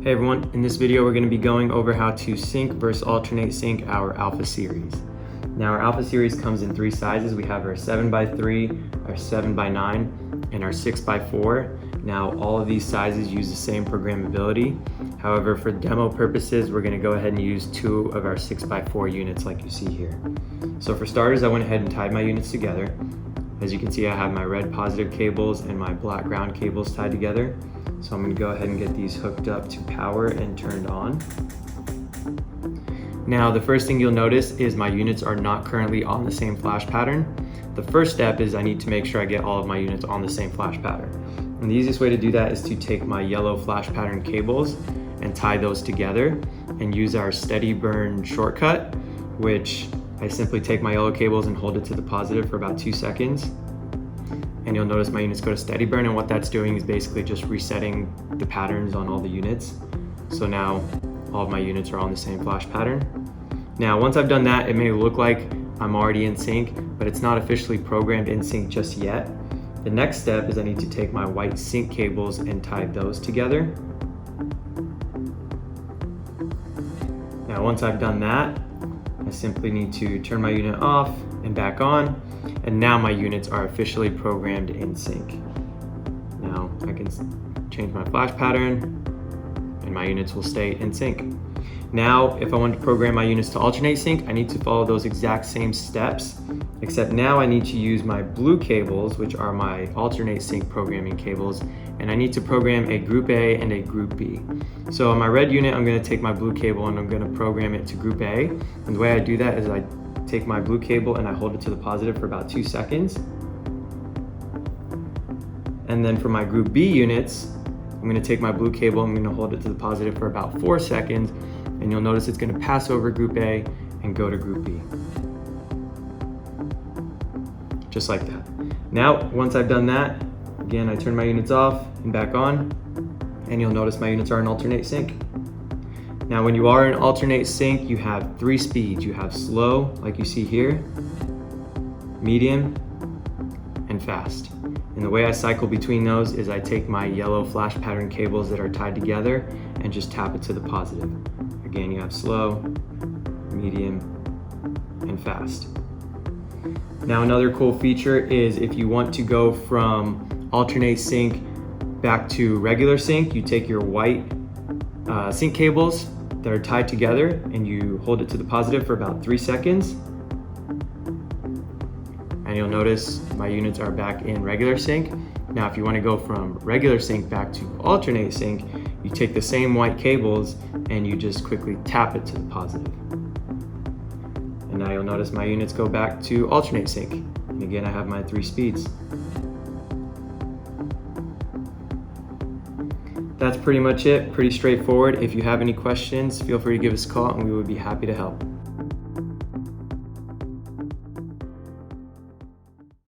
Hey everyone, in this video we're going to be going over how to sync versus alternate sync our Alpha series. Now our Alpha series comes in three sizes. We have our 7x3, our 7x9, and our 6x4. Now all of these sizes use the same programmability. However, for demo purposes, we're going to go ahead and use two of our 6x4 units like you see here. So for starters, I went ahead and tied my units together. As you can see, I have my red positive cables and my black ground cables tied together. So I'm going to go ahead and get these hooked up to power and turned on. Now the first thing you'll notice is my units are not currently on the same flash pattern. The first step is I need to make sure I get all of my units on the same flash pattern. And the easiest way to do that is to take my yellow flash pattern cables and tie those together and use our steady burn shortcut, which I simply take my yellow cables and hold it to the positive for about 2 seconds. And you'll notice my units go to steady burn, and what that's doing is basically just resetting the patterns on all the units. So now all of my units are on the same flash pattern. Now once I've done that, it may look like I'm already in sync, but it's not officially programmed in sync just yet. The next step is I need to take my white sync cables and tie those together. Now once I've done that, I simply need to turn my unit off and back on, and now my units are officially programmed in sync. Now I can change my flash pattern and my units will stay in sync. Now if I want to program my units to alternate sync, I need to follow those exact same steps, except now I need to use my blue cables, which are my alternate sync programming cables, and I need to program a group A and a group B. So on my red unit, I'm going to take my blue cable and I'm going to program it to group A. And the way I do that is I take my blue cable and I hold it to the positive for about 2 seconds. And then for my group B units, I'm going to take my blue cable, I'm going to hold it to the positive for about 4 seconds, and you'll notice it's going to pass over group A and go to group B. Just like that. Now, once I've done that, again, I turn my units off and back on, and you'll notice my units are in alternate sync. Now, when you are in alternate sync, you have 3 speeds. You have slow, like you see here, medium, and fast. And the way I cycle between those is I take my yellow flash pattern cables that are tied together and just tap it to the positive. Again, you have slow, medium, and fast. Now, another cool feature is if you want to go from alternate sync back to regular sync, you take your white sync cables that are tied together and you hold it to the positive for about 3 seconds. And you'll notice my units are back in regular sync. Now, if you want to go from regular sync back to alternate sync, you take the same white cables and you just quickly tap it to the positive. And now you'll notice my units go back to alternate sync. And again, I have my 3 speeds. That's pretty much it, pretty straightforward. If you have any questions, feel free to give us a call and we would be happy to help.